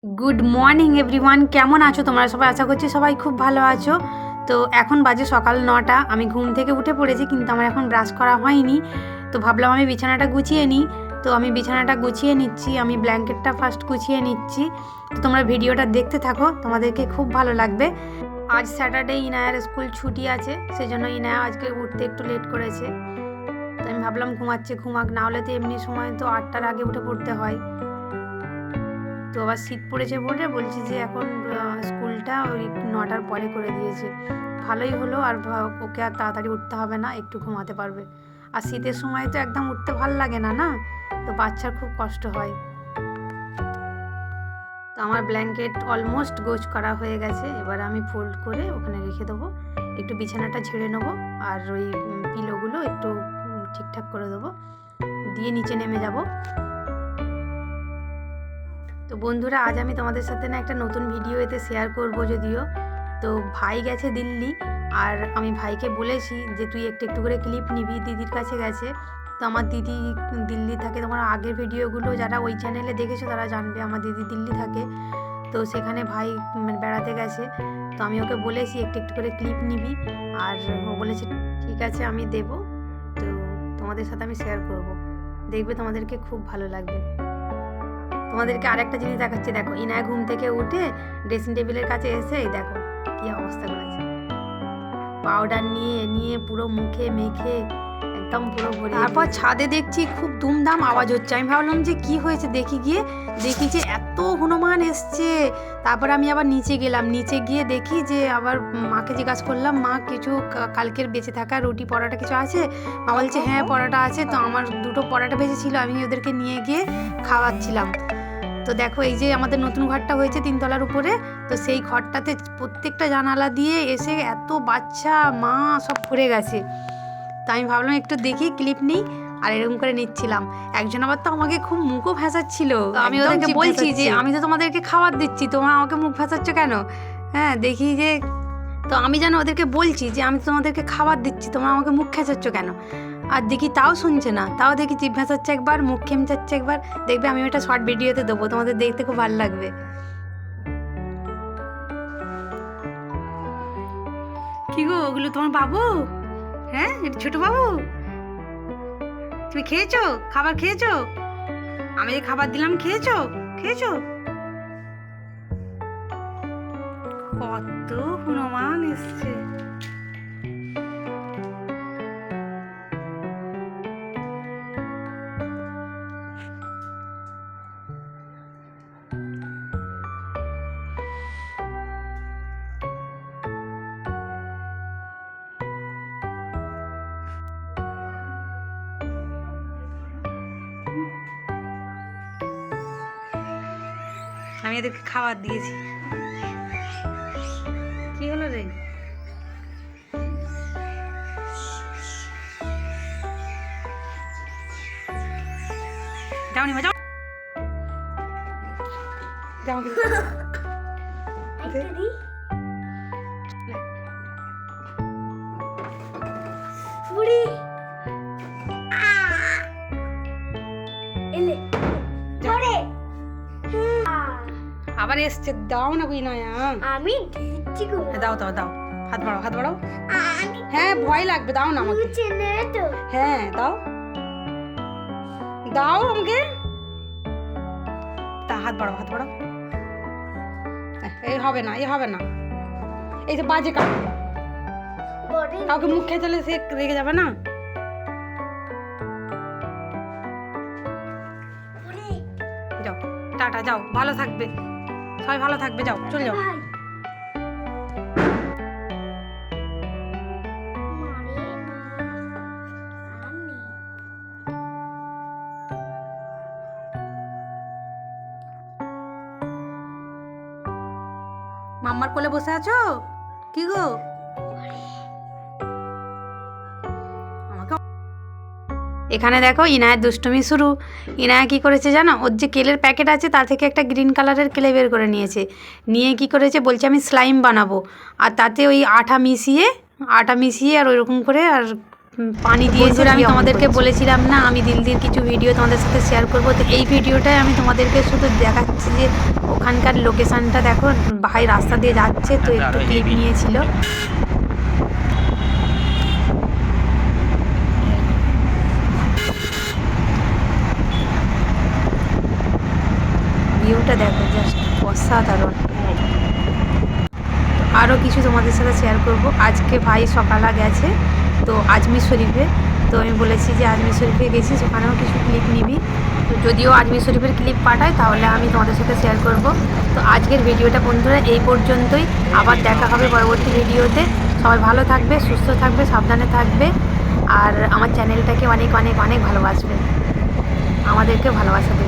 Good morning everyone, কেমন আছো তোমরা সবাই? আশা করছি সবাই খুব ভালো আছো। তো এখন বাজে সকাল 9টা, আমি ঘুম থেকে উঠে পড়েছি কিন্তু আমার এখন ব্রাশ করা হয়নি। তো ভাবলাম আমি বিছানাটা গুছিয়ে নিই। তো আমি বিছানাটা গুছিয়ে নিচ্ছি, আমি ব্ল্যাঙ্কেটটা ফার্স্ট গুছিয়ে নিচ্ছি। তো তোমরা ভিডিওটা দেখতে থাকো, তোমাদেরকে খুব ভালো লাগবে। আজ স্যাটারডে, ইনায়ার স্কুল ছুটি আছে, সেই জন্য ইনায়া আজকে উঠতে একটু লেট করেছে। তো আমি ভাবলাম ঘুমাক, না হলে তো এমনি সময় তো 8টার আগে উঠে পড়তে হয়। তো আবার শীত পড়েছে বলে বলছি যে এখন স্কুলটা ওই 9টার পরে করে দিয়েছে। ভালোই হলো, আর ওকে আর তাড়াতাড়ি উঠতে হবে না, একটু ঘুমাতে পারবে। আর শীতের সময় তো একদম উঠতে ভাল লাগে না, তো বাচ্চার খুব কষ্ট হয়। তো আমার ব্ল্যাঙ্কেট অলমোস্ট গোছ করা হয়ে গেছে, এবার আমি ফোল্ড করে ওখানে রেখে দেবো। একটু বিছানাটা ঝেড়ে নেবো আর ওই পিলোগুলো একটু ঠিকঠাক করে দেবো, দিয়ে নিচে নেমে যাব। তো বন্ধুরা, আজ আমি তোমাদের সাথে না একটা নতুন ভিডিও এতে শেয়ার করব। যদিও তো ভাই গেছে দিল্লি, আর আমি ভাইকে বলেছি যে তুই একটু করে ক্লিপ নিবি, দিদির কাছে গেছে। তো আমার দিদি দিল্লি থাকে, তোমার আগের ভিডিওগুলো যারা ওই চ্যানেলে দেখেছো তারা জানবে আমার দিদি দিল্লি থাকে। তো সেখানে ভাই বেড়াতে গেছে, তো আমি ওকে বলেছি একটু করে ক্লিপ নিবি, আর ও বলেছে ঠিক আছে আমি দেব। তো তোমাদের সাথে আমি শেয়ার করব, দেখবে তোমাদেরকে খুব ভালো লাগবে। তোমাদেরকে আরেকটা জিনিস দেখাচ্ছি, দেখো ইনায়া ঘুম থেকে উঠে ড্রেসিং টেবিলের কাছে এসে দেখো কি অবস্থা করেছে। পাউডার নিয়ে পুরো মুখে মেখে একদম পুরো ভরে। তারপর ছাদে দেখছি খুব দুমদাম আওয়াজ হচ্ছে। আমি ভাবলাম যে কি হয়েছে, দেখি যে এত হনুমান এসছে। তারপর আমি আবার নিচে গেলাম, নিচে গিয়ে দেখি যে আবার মাকে জিজ্ঞাসা করলাম, মা কিছু কালকের বেঁচে থাকা রুটি পরোটা কিছু আছে? মা বলছে হ্যাঁ পরোটা আছে। তো আমার 2টো পরোটা ভেজেছিল, আমি ওদেরকে নিয়ে গিয়ে খাওয়াচ্ছিলাম। তো দেখো এই যে আমাদের নতুন ঘরটা হয়েছে 3তলার উপরে, তো সেই ঘরটাতে প্রত্যেকটা জানালা দিয়ে এসে এত বাচ্চা মা সব ভরে গেছে। তো আমি ভাবলাম একটু দেখি ক্লিপ নিই, আর এরকম করে নিচ্ছিলাম। একজন আবার তো আমাকে খুব মুখও ভাসাচ্ছিল। আমি ওদেরকে বলছি যে আমি তো তোমাদেরকে খাবার দিচ্ছি, তোমরা আমাকে মুখ ভাসাচ্ছ কেন? হ্যাঁ দেখি যে, তো আমি যেন ওদেরকে বলছি যে আমি তোমাদেরকে খাবার দিচ্ছি, তোমরা আমাকে মুখ খেঁচাচ্ছ কেন? আর দেখি তাও শুনছে না, তাও দেখি জিভ ভেসাচ্ছে একবার, মুখ খেমচাচ্ছে একবার। দেখবে আমি ওটা শর্ট ভিডিওতে দেবো, তোমাদের দেখতে খুব ভালো লাগবে। কি গো, ওগুলো তোমার বাবু? হ্যাঁ, এটা ছোট বাবু। তুমি খেয়েছো? খাবার খেয়েছো? আমি যে খাবার দিলাম খেয়েছো? কত হনুমান এসছে। আমি এদেরকে খাবার দিয়েছি। কি হলো রে? যাও নিমা, যাও আবার এসছে। দাও না বুঝি না, আমি দিচ্ছি গো। দাও হাত বাড়াও। হ্যাঁ ভয় লাগবে, দাও না আমাকে। হ্যাঁ দাও আমাকে। তা হাত বাড়াও। এই হবে না, এই যে বাজে কাউকে মুখ খেয়ে সে রেগে যাবে না। যাও টাটা, যাও ভালো থাকবে, সবাই ভালো থাকবে, যাও চলে যাও। মাম্মার কোলে বসে আছো? কি গো? এখানে দেখো ইনায়ের দুষ্টুমি শুরু। ইনায়া কি করেছে জানো, ওর যে কেলের প্যাকেট আছে তার থেকে একটা গ্রিন কালারের কেলে বের করে নিয়ে কি করেছে বলছে আমি স্লাইম বানাবো, আর তাতে ওই আটা মিশিয়ে আর ওইরকম করে আর পানি দিয়েছে। আমি তোমাদেরকে বলেছিলাম না আমি দিল্লির কিছু ভিডিও তোমাদের সাথে শেয়ার করবো, তো এই ভিডিওটাই আমি তোমাদেরকে শুধু দেখাচ্ছি যে ওখানে ওখানকার লোকেশনটা দেখো, ভাই রাস্তা দিয়ে যাচ্ছে তো একটু ক্লিপ নিয়েছিল। ভিউটা দেখো জাস্ট অসাধারণ। আরও কিছু তোমাদের সাথে শেয়ার করব। আজকে ভাই সকালে গেছে তো আজমির শরীফে, তো আমি বলেছি যে আজমির শরীফে গেছি, সেখানেও কিছু ক্লিপ নিবি। তো যদিও আজমির শরীফের ক্লিপ পাঠায় তাহলে আমি তোমাদের সাথে শেয়ার করব। তো আজকের ভিডিওটা বন্ধুরা এই পর্যন্তই, আবার দেখা হবে পরবর্তী ভিডিওতে। সবাই ভালো থাকবে, সুস্থ থাকবে, সাবধানে থাকবে, আর আমার চ্যানেলটাকে অনেক অনেক অনেক ভালোবাসবে, আমাদেরকে ভালোবাসা দেবে।